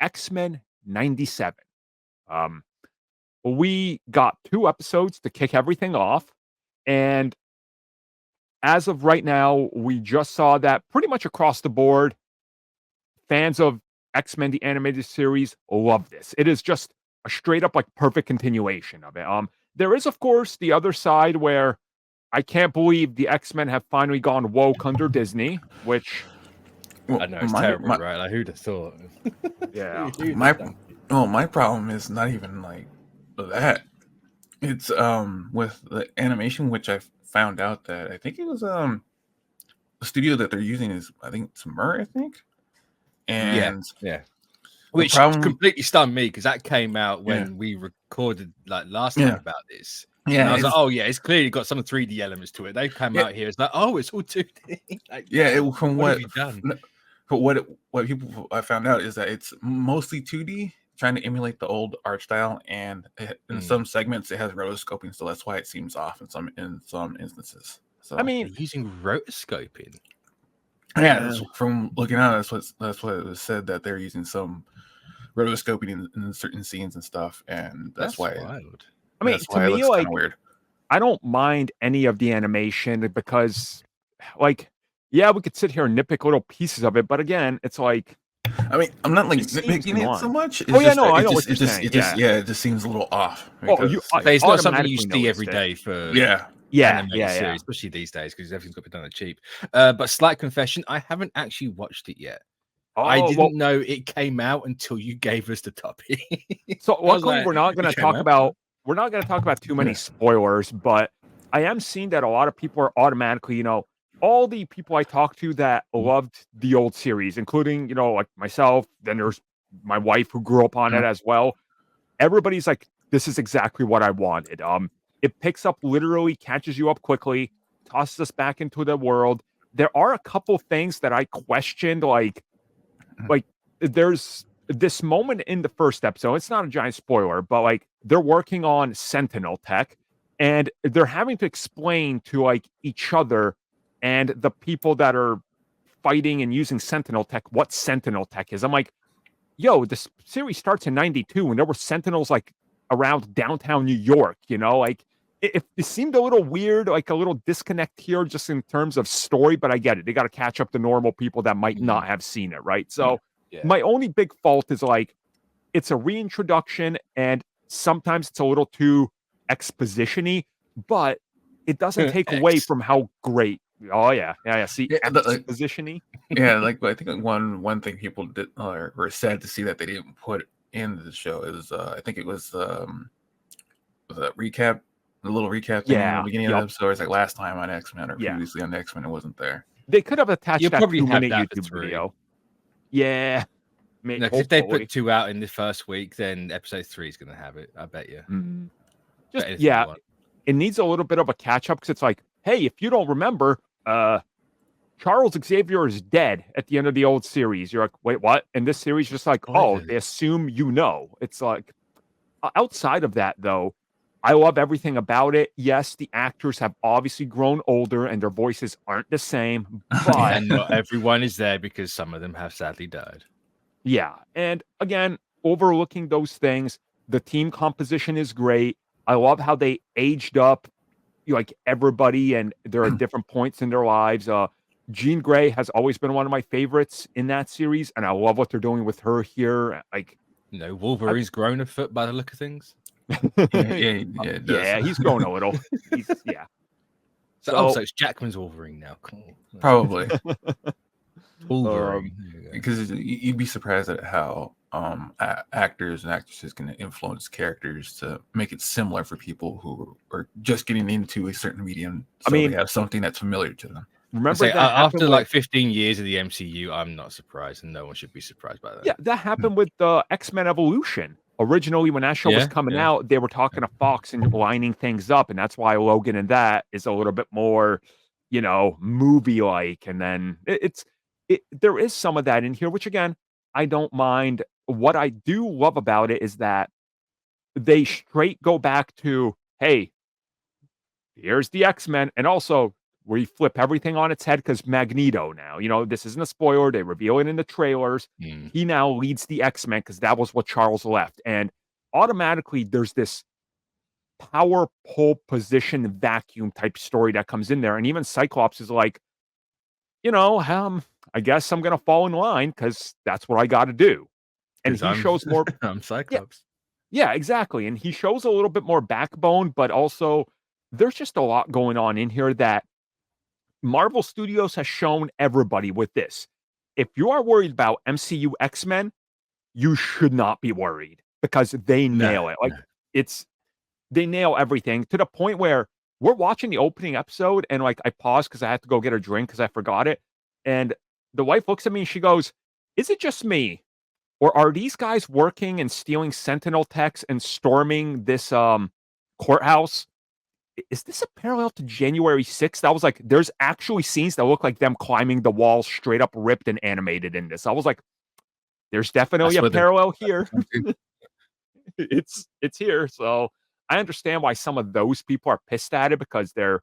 X-Men 97. Um, we got 2 episodes to kick everything off, and as of right now, we just saw that pretty much across the board, fans of X-Men the animated series love this. It is just a straight up like perfect continuation of it. There is of course the other side where I can't believe the X-Men have finally gone woke under Disney, which I know it's terrible, right? Like who'd have thought? yeah. My problem is not even like that. It's with the animation, which I found out that I think it was the studio that they're using is I think it's Mur, I think. And yeah. Which completely stunned me because that came out when we recorded like last time about this. Yeah, and I was like, oh yeah, it's clearly got some 3D elements to it. They came out here, it's like, oh, it's all 2D. Like, from what have you done? But what people I found out is that it's mostly 2D, trying to emulate the old art style, and in some segments it has rotoscoping, so that's why it seems off in some instances. So I mean, using rotoscoping. Yeah, from looking at it, that's what it was said that they're using some rotoscoping in certain scenes and stuff, and that's why. Wild. I mean, to me, like, weird. I don't mind any of the animation because, like, yeah, we could sit here and nitpick little pieces of it, but again, it's like, I mean, I'm not like nitpicking it so much. It's I know what you're saying. It just seems a little off. It's not something you see every day for series, especially these days because everything's got to be done cheap. But slight confession, I haven't actually watched it yet. I didn't know it came out until you gave us the topic. So luckily, we're not going to talk about too many spoilers, but I am seeing that a lot of people are automatically, all the people I talked to that loved the old series, including, like myself, then there's my wife who grew up on it as well. Everybody's like, this is exactly what I wanted. It picks up, literally catches you up quickly, tosses us back into the world. There are a couple things that I questioned, like there's this moment in the first episode. It's not a giant spoiler, but like they're working on Sentinel tech, and they're having to explain to like each other and the people that are fighting and using Sentinel tech what Sentinel tech is. I'm like, yo, this series starts in 92 and there were Sentinels like around downtown New York, like it seemed a little weird, like a little disconnect here just in terms of story, but I get it. They got to catch up to normal people that might not have seen it, right? So my only big fault is like it's a reintroduction and sometimes it's a little too exposition-y, but it doesn't take away from how great. Oh yeah. See, exposition-y. Yeah, like I think one thing people did or were sad to see that they didn't put in the show is I think it was a recap. The little recap thing in the beginning of the episode. It's like last time on X-Men or previously on X-Men, it wasn't there. They could have attached that 2-minute YouTube video. Yeah. If they put 2 out in the first week, then episode 3 is going to have it. I bet you. Mm-hmm. It needs a little bit of a catch up because it's like, hey, if you don't remember, Charles Xavier is dead at the end of the old series. You're like, wait, what? And this series just like, they assume It's like, outside of that, though, I love everything about it. Yes, the actors have obviously grown older and their voices aren't the same, but and not everyone is there because some of them have sadly died. Yeah, and again, overlooking those things, the team composition is great. I love how they aged up like everybody and they're at different points in their lives. Jean Grey has always been one of my favorites in that series, and I love what they're doing with her here. Like, Wolverine's grown a foot by the look of things. Yeah, he's grown a little. So it's Jackman's Wolverine now. Cool. Probably. Wolverine. Because you'd be surprised at how actors and actresses can influence characters to make it similar for people who are just getting into a certain medium. So they have something that's familiar to them. Remember that after like 15 years of the MCU, I'm not surprised, and no one should be surprised by that. Yeah, that happened with X-Men Evolution. Originally, when that show was coming out, they were talking to Fox and lining things up, and that's why Logan and that is a little bit more, movie-like. And then there is some of that in here, which again, I don't mind. What I do love about it is that they straight go back to, hey, here's the X-Men, and also we flip everything on its head because Magneto now, this isn't a spoiler. They reveal it in the trailers. He now leads the X-Men because that was what Charles left. And automatically there's this power pole position vacuum type story that comes in there. And even Cyclops is like, I guess I'm going to fall in line because that's what I got to do. And he shows more. I'm Cyclops. Yeah, exactly. And he shows a little bit more backbone, but also there's just a lot going on in here that Marvel Studios has shown everybody with this. If you are worried about MCU X-Men, you should not be worried because they nail it. Like they nail everything to the point where we're watching the opening episode and like I paused because I had to go get a drink because I forgot it. And the wife looks at me and she goes, "Is it just me? Or are these guys working and stealing Sentinel techs and storming this courthouse? Is this a parallel to January 6th?" I was like, there's actually scenes that look like them climbing the wall straight up ripped and animated in this. I was like, there's definitely a parallel here. It's here. So I understand why some of those people are pissed at it because they're,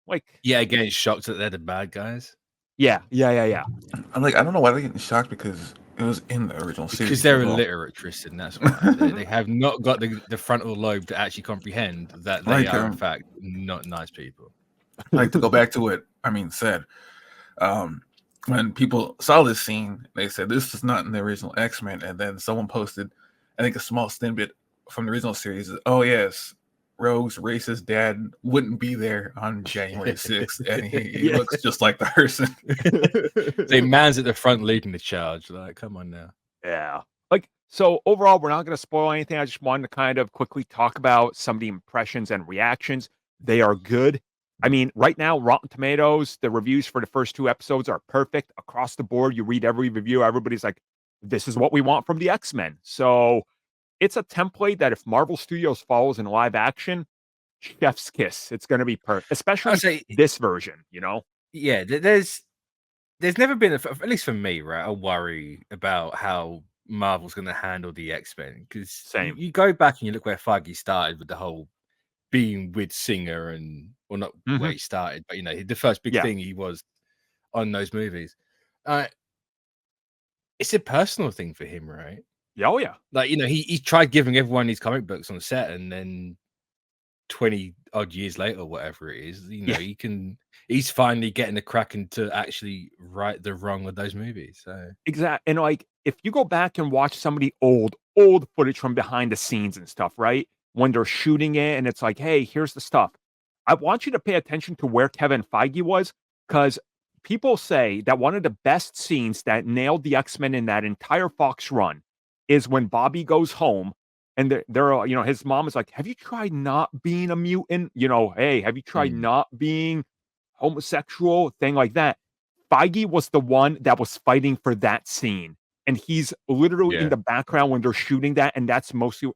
like. Yeah, again, shocked that they're the bad guys. Yeah. I'm like, I don't know why they're getting shocked because it was in the original series. Because they're illiterate, Tristan. That's why they have not got the frontal lobe to actually comprehend that they are, in fact, not nice people. Like, to go back to what said, when people saw this scene, they said this is not in the original X-Men, and then someone posted, I think, a small snippet from the original series. Oh yes, Rogue's racist dad wouldn't be there on January 6th, and he looks just like the person. The man's at the front leading the charge. Like, come on now. Yeah. Like, so overall, we're not going to spoil anything. I just wanted to kind of quickly talk about some of the impressions and reactions. They are good. I mean, right now, Rotten Tomatoes, the reviews for the first 2 episodes are perfect across the board. You read every review, everybody's like, this is what we want from the X-Men. So it's a template that if Marvel Studios follows in live action, chef's kiss. It's going to be perfect, especially this version, Yeah, there's never been, at least for me, right, a worry about how Marvel's going to handle the X-Men. Because you go back and you look where Feige started with the whole being with Singer and, well, not where he started, but, the first big thing he was on those movies. It's a personal thing for him, right? Oh, yeah. Like, he tried giving everyone these comic books on set, and then 20 odd years later, whatever it is, he's finally getting a crack into actually right the wrong of those movies. So exactly. And like, if you go back and watch some of the old footage from behind the scenes and stuff, right? When they're shooting it and it's like, hey, here's the stuff. I want you to pay attention to where Kevin Feige was, because people say that one of the best scenes that nailed the X-Men in that entire Fox run is when Bobby goes home and they're his mom is like, have you tried not being a mutant? Hey, have you tried not being homosexual? Thing like that. Feige was the one that was fighting for that scene. And he's literally in the background when they're shooting that. And that's mostly,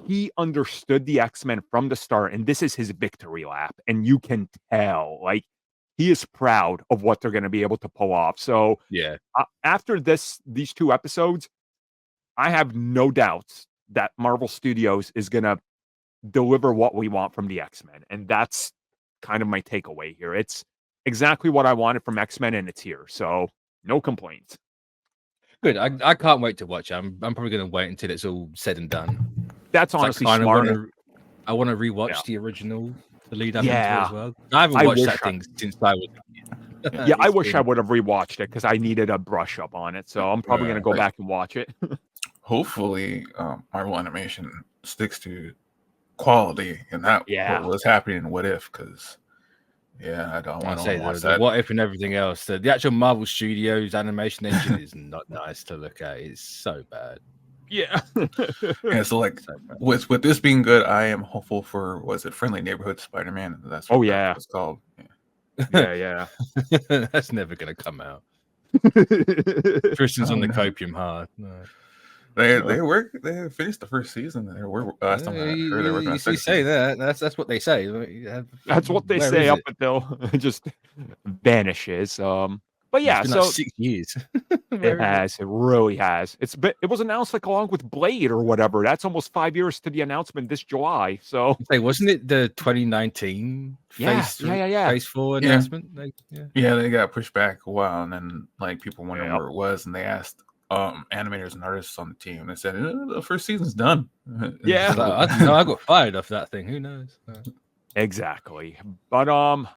he understood the X-Men from the start. And this is his victory lap. And you can tell, like, he is proud of what they're going to be able to pull off. So after these 2 episodes, I have no doubts that Marvel Studios is going to deliver what we want from the X-Men. And that's kind of my takeaway here. It's exactly what I wanted from X-Men, and it's here. So no complaints. Good. I can't wait to watch it. I'm probably going to wait until it's all said and done. That's honestly smart. I want to rewatch the original to lead up into it as well. I haven't watched that thing since I was. I wish I would have rewatched it because I needed a brush up on it. So I'm probably going to go back and watch it. Hopefully, Marvel Animation sticks to quality and not what was happening in What If, because I don't want to watch that. What If and everything else. The actual Marvel Studios animation engine is not nice to look at. It's so bad. Yeah. And so, like, with this being good, I am hopeful for, was it Friendly Neighborhood Spider-Man? That's what it's called. Yeah. That's never gonna come out. Tristan's on the copium hard. No. They finished the first season. Last time I heard they were going to say that. That's what they say. That's what they say up until it just vanishes. But yeah, it's been so like 6 years. it has. It really has. It was announced like along with Blade or whatever. That's almost 5 years to the announcement this July. So hey, wasn't it the 2019 phase 4 announcement? Yeah, they got pushed back a while, and then like people wondering where it was, and they asked animators and artists on the team. They said the first season's done. Yeah, I got fired off that thing. Who knows? Exactly. But